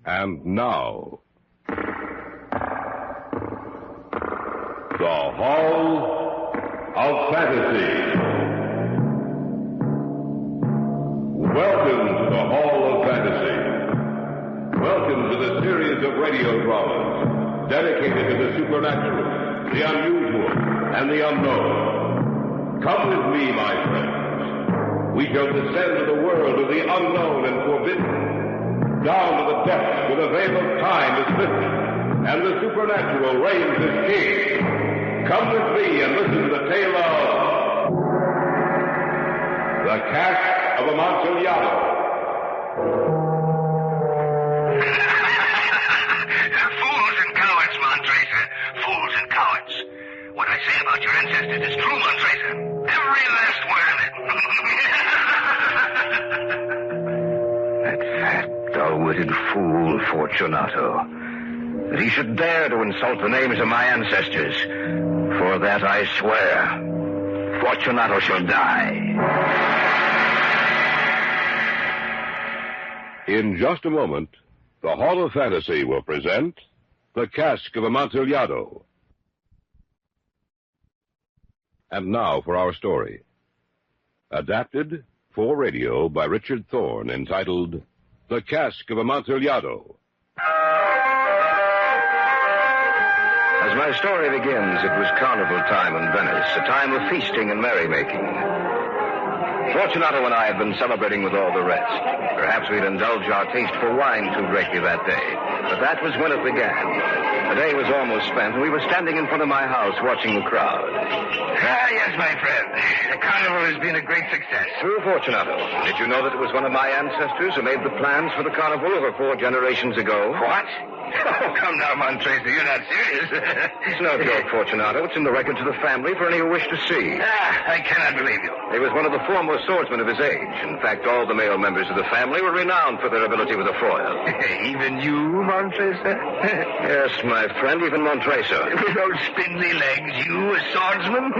And now, the Hall of Fantasy. Welcome to the Hall of Fantasy. Welcome to the series of radio dramas dedicated to the supernatural, the unusual, and the unknown. Come with me, my friends. We shall descend to the world of the unknown and forbidden. Down to the depths where the veil of time is lifted and the supernatural reigns as king. Come with me and listen to the tale of the Cask of Amontillado. Fools and cowards, Montracer. Fools and cowards. What I say about your ancestors is true, Montracer. Every last word of it. That fat, dull-witted fool, Fortunato. That he should dare to insult the names of my ancestors. For that I swear, Fortunato shall die. In just a moment, the Hall of Fantasy will present the Cask of Amontillado. And now for our story. Adapted for radio by Richard Thorne, entitled The Cask of Amontillado. As my story begins, it was carnival time in Venice, a time of feasting and merrymaking. Fortunato and I had been celebrating with all the rest. Perhaps we'd indulged our taste for wine too greatly that day. But that was when it began. The day was almost spent, and we were standing in front of my house watching the crowd. Yes, my friend. The carnival has been a great success. True, Fortunato. Did you know that it was one of my ancestors who made the plans for the carnival over 4 generations ago? What? Oh, come now, Montracer. You're not serious. It's no joke, Fortunato. It's in the records of the family for any who wish to see. I cannot believe you. He was one of the foremost swordsmen of his age. In fact, all the male members of the family were renowned for their ability with a foil. Even you, Montracer? Yes, my friend, even Montracer. With those spindly legs, you a swordsman?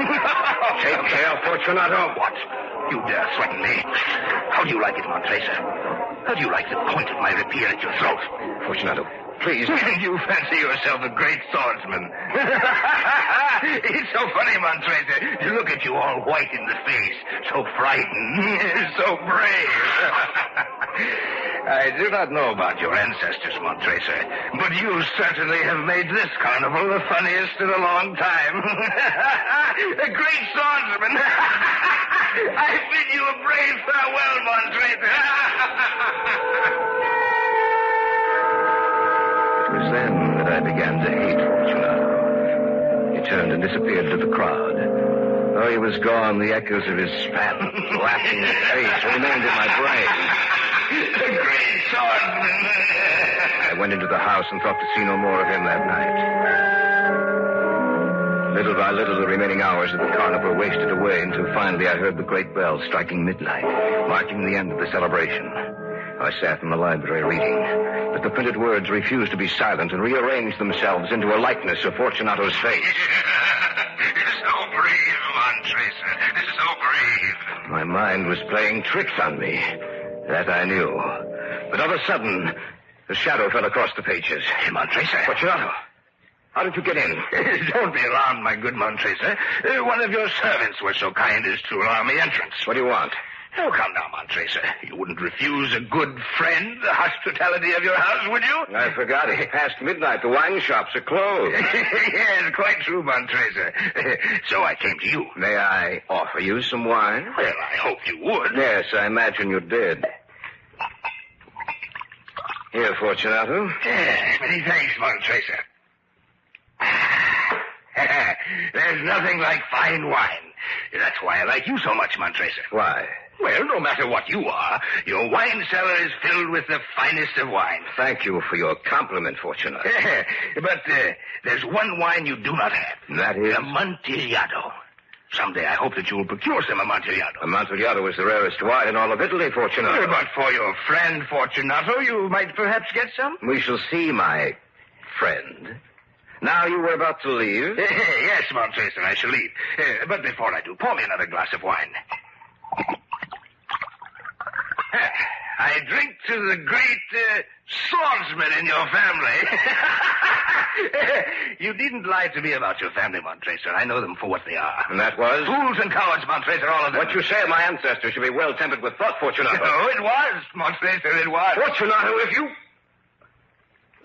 Take care, Fortunato. What? You dare threaten me? How do you like it, Montracer? How do you like the point of my rapier at your throat? Fortunato, please. You fancy yourself a great swordsman. It's so funny, Montracer, to look at you all white in the face, so frightened, so brave. I do not know about your ancestors, Montracer, but you certainly have made this carnival the funniest in a long time. A great swordsman. I bid you a brave farewell, Montracer. It was then that I began to hate Fortunato. He turned and disappeared into the crowd. Though he was gone, the echoes of his fat, laughing face remained in my brain. The great swordsman. I went into the house and thought to see no more of him that night. Little by little, the remaining hours of the carnival wasted away until finally I heard the great bell striking midnight, marking the end of the celebration. I sat in the library reading, but the printed words refused to be silent and rearranged themselves into a likeness of Fortunato's face. So brave, Montracer. So brave. My mind was playing tricks on me. That I knew. But of a sudden, a shadow fell across the pages. Hey, Montracer. Fortunato, how did you get in? Don't be alarmed, my good Montracer. One of your servants was so kind as to allow me entrance. What do you want? Oh, come now, Montracer. You wouldn't refuse a good friend the hospitality of your house, would you? I forgot. It's past midnight. The wine shops are closed. Yes, quite true, Montracer. So I came to you. May I offer you some wine? Well, I hope you would. Yes, I imagine you did. Here, Fortunato. Many thanks, Montracer. There's nothing like fine wine. That's why I like you so much, Montracer. Why? Well, no matter what you are, your wine cellar is filled with the finest of wine. Thank you for your compliment, Fortunato. But there's one wine you do not have. And that is? Amontillado. Someday I hope that you will procure some Amontillado. Amontillado is the rarest wine in all of Italy, Fortunato. But for your friend, Fortunato, you might perhaps get some? We shall see, my friend. Now you were about to leave? Yes, Montracer, I shall leave. But before I do, pour me another glass of wine. I drink to the great swordsman in your family. You needn't lie to me about your family, Montracer. I know them for what they are. And that was? Fools and cowards, Montracer, all of them. What you say of my ancestors should be well tempered with thought, Fortunato. Oh, it was, Montracer, it was. Fortunato, if you...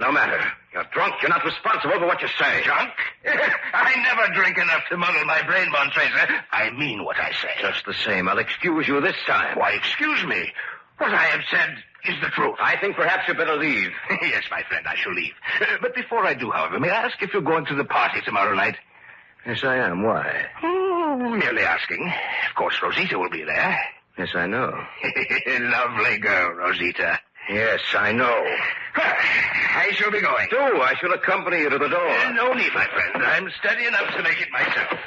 No matter. You're drunk. You're not responsible for what you say. Drunk? I never drink enough to muddle my brain, Montracer. I mean what I say. Just the same. I'll excuse you this time. Why, excuse me. What I have said is the truth. I think perhaps you'd better leave. Yes, my friend, I shall leave. But before I do, however, may I ask if you're going to the party tomorrow night? Yes, I am. Why? Oh, merely asking. Of course, Rosita will be there. Yes, I know. Lovely girl, Rosita. Yes, I know. I shall be going. Do. I shall accompany you to the door. No need, my friend. I'm steady enough to make it myself.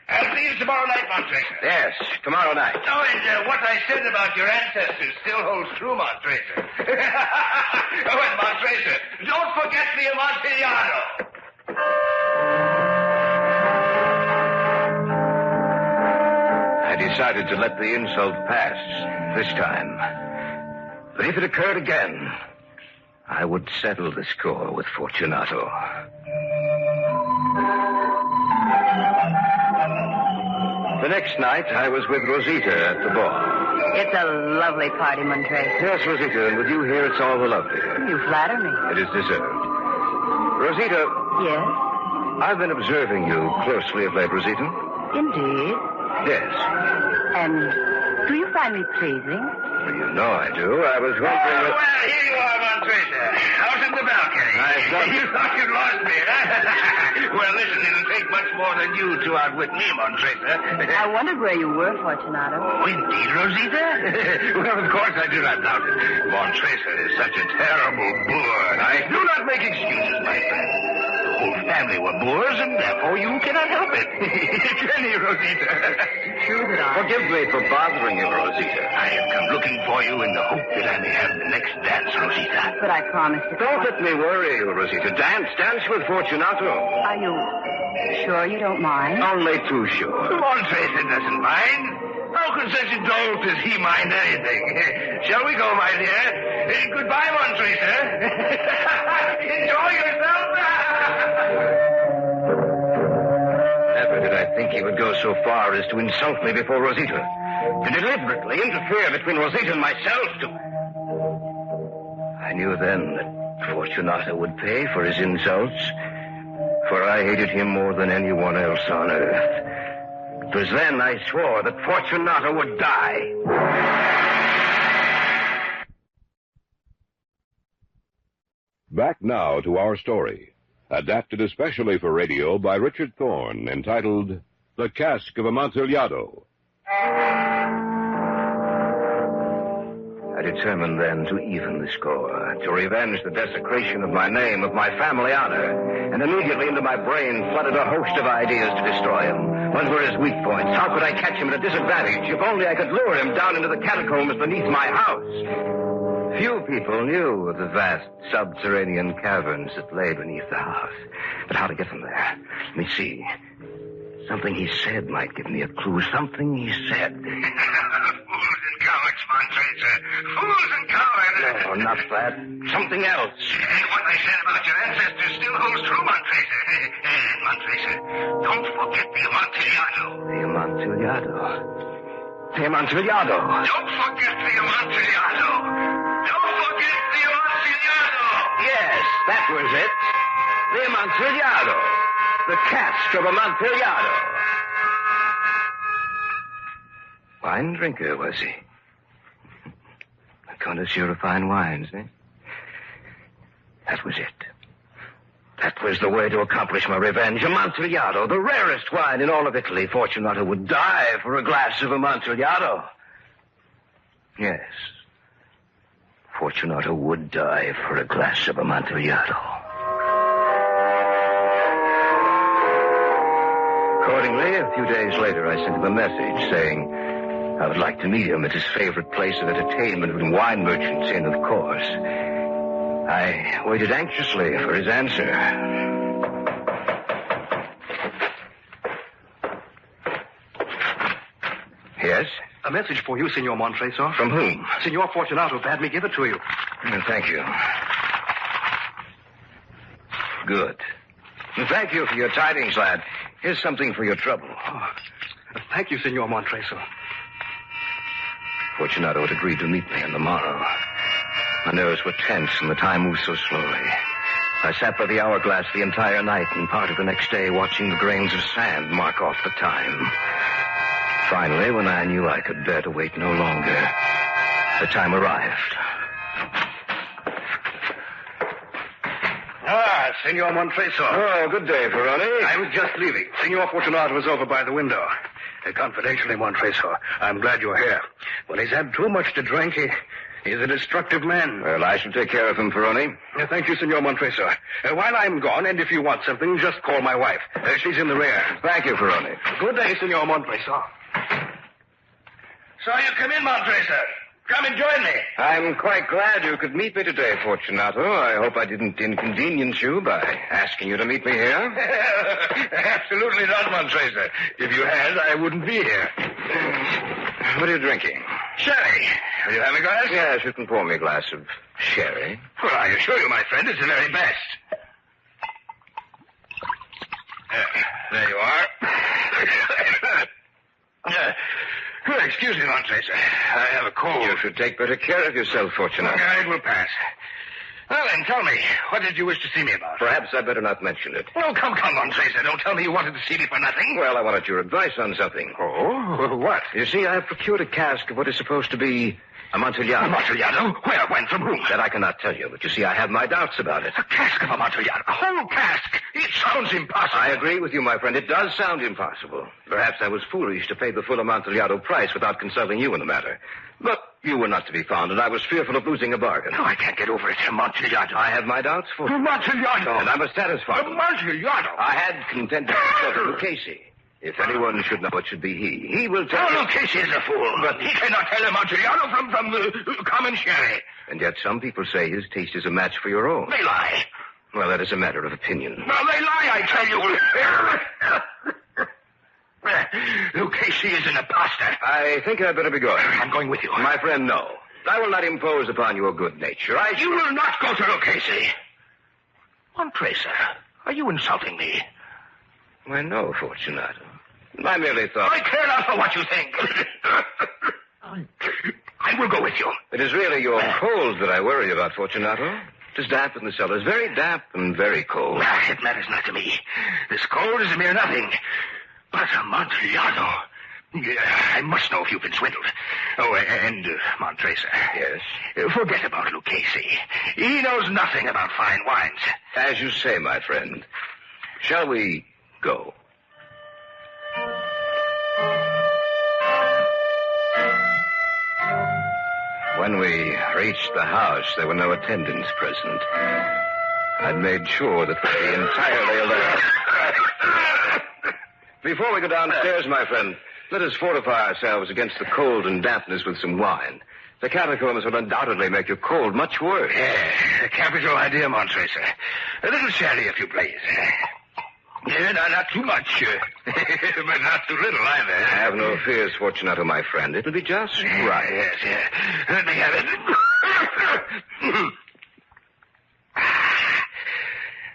I'll see you tomorrow night, Montracer. Yes, tomorrow night. Oh, and what I said about your ancestors still holds true, Montracer. Oh, and Montracer, don't forget the Amontillado. I decided to let the insult pass this time. But if it occurred again, I would settle the score with Fortunato. The next night, I was with Rosita at the ball. It's a lovely party, Montracer. Yes, Rosita, and with you here, it's all the lovelier. You flatter me. It is deserved. Rosita. Yes? I've been observing you closely of late, Rosita. Indeed. Yes. And do you find me pleasing? Well, you know I do. I was wondering... Oh, well, here you are, Montracer. Out in the balcony. You thought you'd lost me, huh? Well, listen, it'll take much more than you to outwit me, Montracer. I wondered where you were, Fortunato. Oh, indeed, Rosita? Well, of course I do not doubt it. Montracer is such a terrible boor. I do not make excuses, my friend. The whole family were boors, and therefore you cannot help it. Can you, Rosita? True that I... Forgive me for bothering you, Rosita. I have come looking for you in the hope that I may have the next dance, Rosita. But I promised to... Don't let me worry you, Rosita. Dance with Fortunato. Are you sure you don't mind? Only too sure. Montracer doesn't mind. How could such a dolt as he mind anything? Shall we go, my dear? Goodbye, Montracer. Enjoy yourself. Never did I think he would go so far as to insult me before Rosita. To deliberately interfere between Rosita and myself. I knew then that Fortunato would pay for his insults. For I hated him more than anyone else on earth. It was then I swore that Fortunato would die. Back now to our story, adapted especially for radio by Richard Thorne, entitled The Cask of Amontillado. I determined then to even the score, to revenge the desecration of my name, of my family honor, and immediately into my brain flooded a host of ideas to destroy him. What were his weak points? How could I catch him at a disadvantage? If only I could lure him down into the catacombs beneath my house. Few people knew of the vast subterranean caverns that lay beneath the house. But how to get them there? Let me see. Something he said might give me a clue. Something he said. Fools and cowards, Montracer. Fools and cowards. No, not that. Something else. And what I said about your ancestors still holds true, Montracer. Montracer, don't forget the Amontillado. The Amontillado. The Amontillado. Don't forget the Amontillado. Don't forget the Amontillado. Yes, that was it. The Amontillado. The cask of Amontillado. Wine drinker, was he? A connoisseur of fine wines, eh? That was it. That was the way to accomplish my revenge. Amontillado, the rarest wine in all of Italy. Fortunato would die for a glass of Amontillado. Yes. Fortunato would die for a glass of Amontillado. Accordingly, a few days later, I sent him a message saying I would like to meet him at his favorite place of entertainment with wine merchants in, of course. I waited anxiously for his answer. Yes? A message for you, Senor Montresor. From whom? Senor Fortunato bade me give it to you. Thank you. Good. Thank you for your tidings, lad. Here's something for your trouble. Oh, thank you, Senor Montresor. Fortunato had agreed to meet me on the morrow. My nerves were tense and the time moved so slowly. I sat by the hourglass the entire night and part of the next day watching the grains of sand mark off the time. Finally, when I knew I could bear to wait no longer, the time arrived. Ah, Senor Montresor. Oh, good day, Ferroni. I was just leaving. Senor Fortunato was over by the window. Confidentially, Montresor, I'm glad you're here. When he's had too much to drink, he's a destructive man. Well, I shall take care of him, Ferroni. Thank you, Senor Montresor. While I'm gone, and if you want something, just call my wife. She's in the rear. Thank you, Ferroni. Good day, Senor Montresor. So you come in, Montresor. Come and join me. I'm quite glad you could meet me today, Fortunato. I hope I didn't inconvenience you by asking you to meet me here. Absolutely not, Montresor. If you had, I wouldn't be here. What are you drinking? Sherry. Will you have a glass? Yes, you can pour me a glass of sherry. Well, I assure you, my friend, it's the very best. There you are. Excuse me, Montresor. I have a cold. You should take better care of yourself, Fortunato. It will pass. Well, then, tell me, what did you wish to see me about? Perhaps I better not mention it. Oh, come, Montresor. Don't tell me you wanted to see me for nothing. Well, I wanted your advice on something. Oh, what? You see, I have procured a cask of what is supposed to be Amontillado. Amontillado? Where, when, from whom? That I cannot tell you, but you see, I have my doubts about it. A cask of Amontillado? A whole cask? It sounds impossible. I agree with you, my friend. It does sound impossible. Perhaps I was foolish to pay the full Amontillado price without consulting you in the matter. But you were not to be found, and I was fearful of losing a bargain. No, I can't get over it. Amontillado. I have my doubts for Amontillado. And I was satisfied. Amontillado. I had contented myself with Lucchese. If anyone should know, it should be he. He will tell you. Lucchese is a fool. But he cannot tell Amontillado from common sherry. And yet some people say his taste is a match for your own. They lie. Well, that is a matter of opinion. No, they lie, I tell you. Lucchese is an imposter. I think I'd better be going. I'm going with you. My friend, no. I will not impose upon your good nature. You will not go to Lucchese. Montresor, are you insulting me? Why, no, Fortunato. I merely thought... I care not for what you think. I will go with you. It is really your cold that I worry about, Fortunato. It is damp in the cellars. Very damp and very cold. It matters not to me. This cold is a mere nothing. But Amontillado... I must know if you've been swindled. Oh, and Montresor. Yes? Forget about Lucchese. He knows nothing about fine wines. As you say, my friend. Shall we go? When we reached the house, there were no attendants present. I'd made sure that we'd be entirely alone. Before we go downstairs, my friend, let us fortify ourselves against the cold and dampness with some wine. The catacombs will undoubtedly make your cold much worse. A capital idea, Montresor. A little sherry, if you please. Not too much, but not too little either. Have no fears, Fortunato, my friend. It'll be just right. Yes. Let me have it.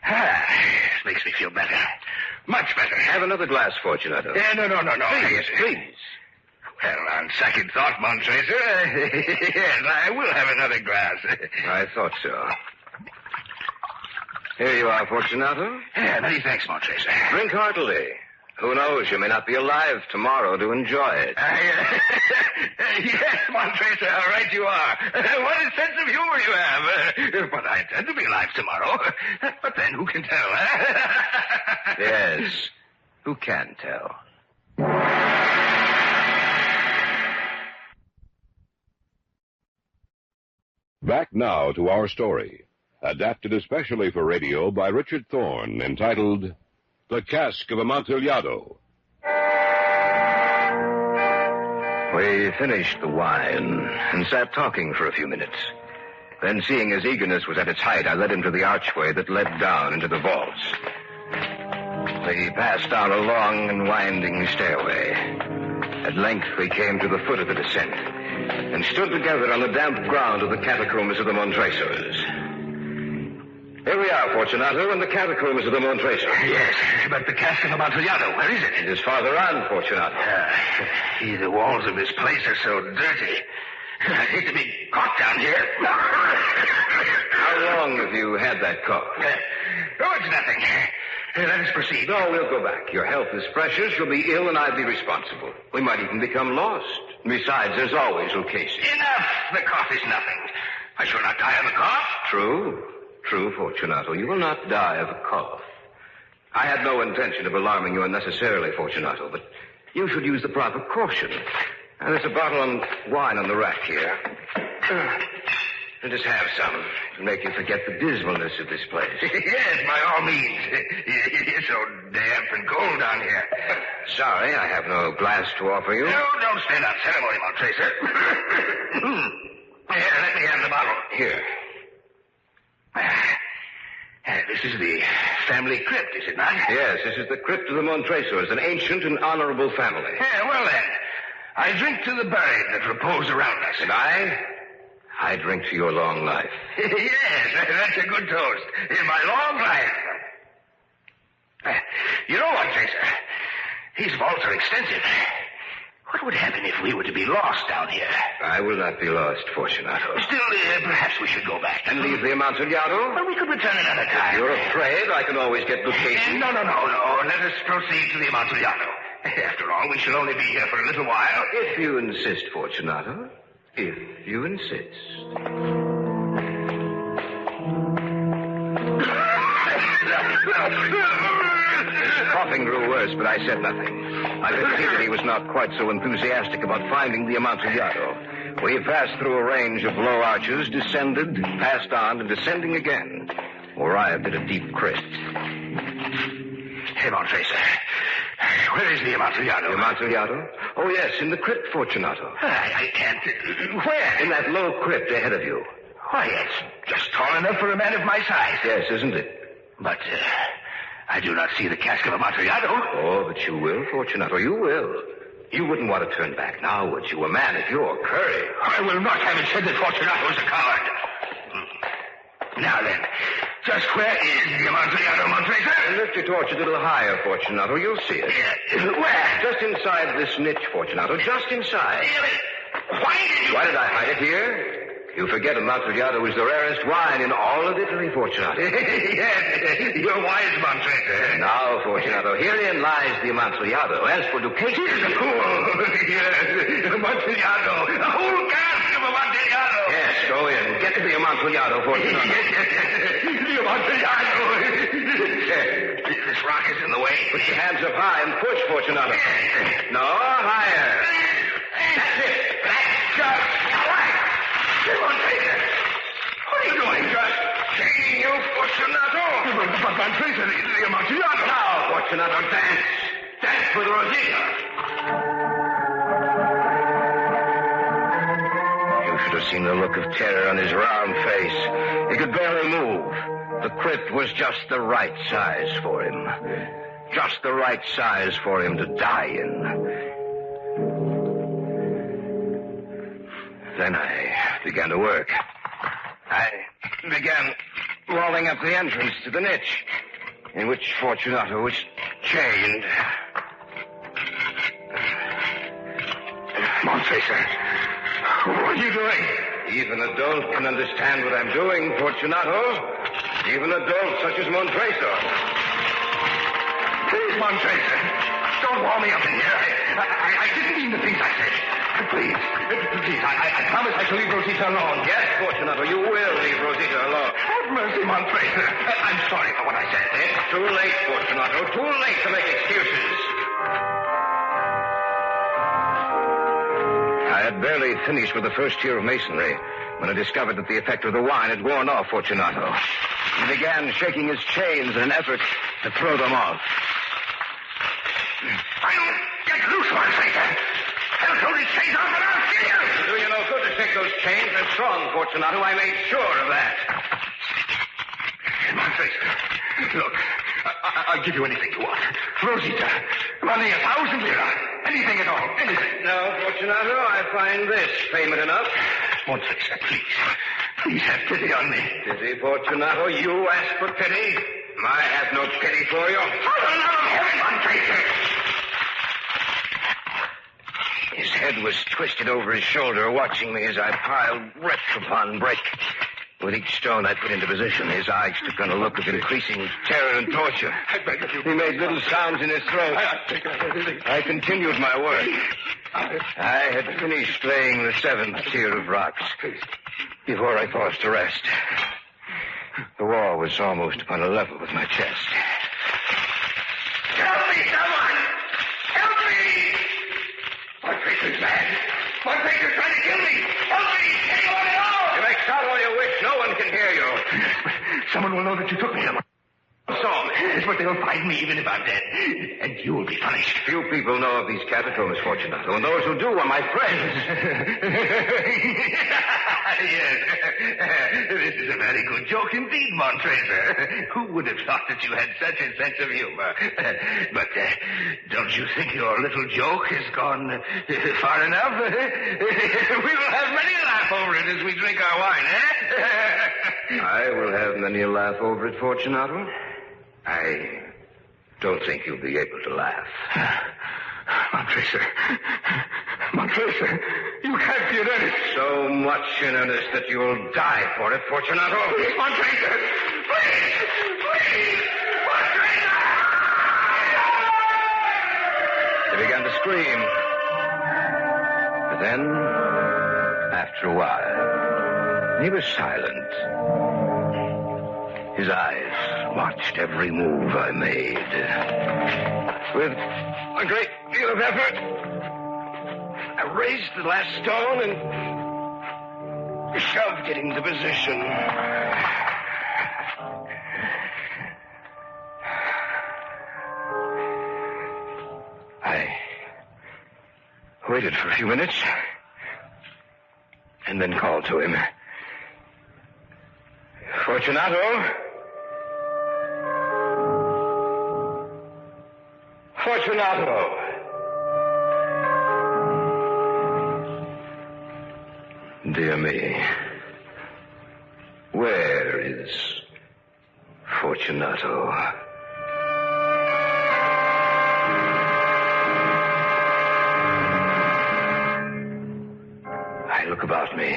This makes me feel better. Much better. Have another glass, Fortunato. No. Please. Well, on second thought, Montresor, yes, I will have another glass. I thought so. Here you are, Fortunato. Many thanks, Montresor. Drink heartily. Who knows, you may not be alive tomorrow to enjoy it. Yes, Montresor, how right you are. What a sense of humor you have. But I intend to be alive tomorrow. But then, who can tell, Yes, who can tell? Back now to our story, adapted especially for radio by Richard Thorne, entitled The Cask of Amontillado. We finished the wine and sat talking for a few minutes. Then, seeing his eagerness was at its height, I led him to the archway that led down into the vaults. We passed down a long and winding stairway. At length, we came to the foot of the descent and stood together on the damp ground of the catacombs of the Montresors. Here we are, Fortunato, in the catacombs of the Montresors. Yes, but the cask of Amontillado, where is it? It is farther on, Fortunato. The walls of this place are so dirty. I hate to be caught down here. How long have you had that cough? Oh, it's nothing. Let us proceed. No, we'll go back. Your health is precious. You'll be ill, and I'll be responsible. We might even become lost. Besides, there's always Lucchese. Enough! The cough is nothing. I shall not die of a cough. True, Fortunato. You will not die of a cough. I had no intention of alarming you unnecessarily, Fortunato, but you should use the proper caution. And there's a bottle of wine on the rack here. And just have some to make you forget the dismalness of this place. Yes, by all means. It's so damp and cold down here. Sorry, I have no glass to offer you. No, don't stand on ceremony, Montresor. Here, let me have the bottle. Here. This is the family crypt, is it not? Yes, this is the crypt of the Montresors, an ancient and honorable family. Well then, I drink to the buried that repose around us. And I drink to your long life. Yes, that's a good toast. In my long life. You know what, Tracer? These vaults are extensive. What would happen if we were to be lost down here? I will not be lost, Fortunato. Still, perhaps we should go back. And leave the Amontillado? Well, we could return another time. If you're afraid, I can always get Lucchese. No. Let us proceed to the Amontillado. After all, we shall only be here for a little while. If you insist, Fortunato. If you insist. His coughing grew worse, but I said nothing. I could see that he was not quite so enthusiastic about finding the Amontillado. We passed through a range of low arches, descended, passed on, and descending again, arrived at a deep crypt. Hey, Montresor. Where is the Amontillado? The Amontillado? Oh, yes, in the crypt, Fortunato. I can't... Where? In that low crypt ahead of you. Why, it's just tall enough for a man of my size. Yes, isn't it? But, I do not see the cask of Amontillado. Oh, but you will, Fortunato, you will. You wouldn't want to turn back now, would you? A man of your courage. I will not have it said that Fortunato is a coward. Now then, just where is the Amontillado, Montresor? Lift your torch a little higher, Fortunato. You'll see it. Where? Just inside this niche, Fortunato. Just inside. Why did I hide it here? You forget Amontillado is the rarest wine in all of Italy, Fortunato. Yes, you're wise, Montresor. Now, Fortunato, herein lies the Amontillado. As for Lucchese... Here's a fool. Yes, Amontillado. A whole cask of Amontillado. Yes, go in. Get to the Amontillado, Fortunato. Yes. The Amontillado. This rock is in the way. Put your hands up high and push, Fortunato. No, higher. That's it. That's just right. Montresor, what are you doing? Just taking you, Fortunato. But Montresor, the Amontillado. Now, Fortunato, dance. Dance with Rosita. You should have seen the look of terror on his round face. He could barely move. The crypt was just the right size for him. Just the right size for him to die in. Then I began to work. I began walling up the entrance to the niche in which Fortunato was chained. Montresor, what are you doing? Even a dolt can understand what I'm doing, Fortunato. Even a dolt such as Montresor. Please, Montresor, don't wall me up in here. I didn't mean the things I said. Please, I promise I shall leave Rosita alone. Yes, Fortunato, you will leave Rosita alone. Have mercy, Montresor. I'm sorry for what I said. It's too late, Fortunato. Too late to make excuses. I had barely finished with the first year of masonry when I discovered that the effect of the wine had worn off Fortunato. He began shaking his chains in an effort to throw them off. I'll get loose, Montresor. I'll throw these chains off and I'll kill you. It'll do you no good to shake those chains. They're strong, Fortunato. I made sure of that. Montresor, look, I'll give you anything you want. Rosita, money 1,000 lira. Anything at all. Anything. No, Fortunato, I find this payment enough. Montresa, please. Please have pity on me. Pity, Fortunato? You ask for pity? I have no pity for you. His head was twisted over his shoulder, watching me as I piled brick upon brick. With each stone I put into position, his eyes took on a look of increasing terror and torture. He made little sounds in his throat. I continued my work. I had finished laying the seventh tier of rocks before I paused to rest. The wall was almost upon a level with my chest. Help me, someone! Help me! Montracer's mad. Montracer's trying to kill me. Help me! Anyone at all! You may shout all you wish. No one can hear you. Someone will know that you took me. But they'll find me even if I'm dead. And you'll be punished. Few people know of these catacombs, Fortunato, and those who do are my friends. Yes. This is a very good joke indeed, Montresa. Who would have thought that you had such a sense of humor? But don't you think your little joke has gone far enough? We will have many a laugh over it as we drink our wine, eh? I will have many a laugh over it, Fortunato. I don't think you'll be able to laugh. Montresa, you can't be in earnest. So much in earnest that you'll die for it, Fortunato. Montresa! Please! Please! Montresa! He began to scream. But then, after a while, he was silent. His eyes watched every move I made. With a great deal of effort, I raised the last stone and shoved it into position. I waited for a few minutes and then called to him. Fortunato? Fortunato! Dear me, where is Fortunato? I look about me.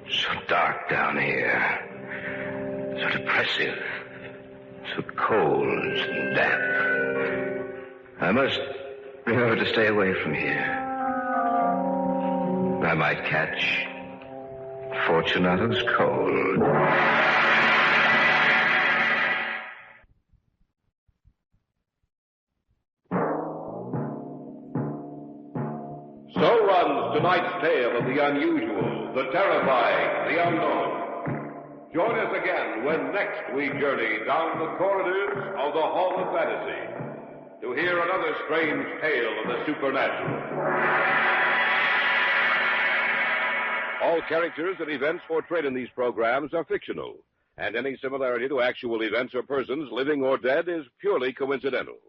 So dark down here. So depressive. So cold and damp. I must remember to stay away from here. I might catch Fortunato's cold. So runs tonight's tale of the unusual, the terrifying, the unknown. Join us again when next we journey down the corridors of the Hall of Fantasy to hear another strange tale of the supernatural. All characters and events portrayed in these programs are fictional, and any similarity to actual events or persons, living or dead, is purely coincidental.